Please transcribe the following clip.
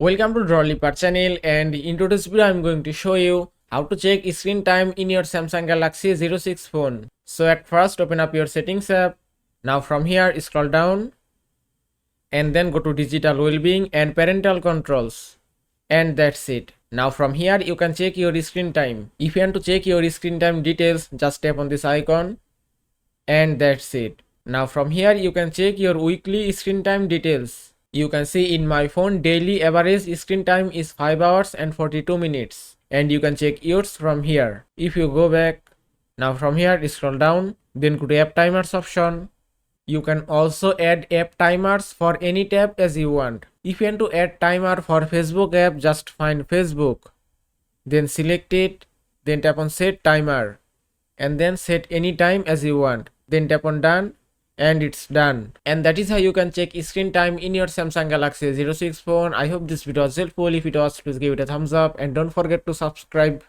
Welcome to Drawliper channel, and in today's video I'm going to show you how to check screen time in your Samsung Galaxy A06 phone. So at first open up your settings app. Now from here scroll down and then go to digital well-being and parental controls, and that's it. Now from here you can check your screen time. If you want to check your screen time details, just tap on this icon, and that's it. Now from here you can check your weekly screen time details. You can see in my phone daily average screen time is 5 hours and 42 minutes, and you can check yours from here. If you go back, now from here scroll down, then go to app timers option. You can also add app timers for any tab as you want. If you want to add timer for Facebook app, just find Facebook, then select it, then tap on set timer, and then set any time as you want, then tap on done, and it's done. And that is how you can check screen time in your Samsung Galaxy A06 phone. I hope this video was helpful. If it was, please give it a thumbs up and don't forget to subscribe.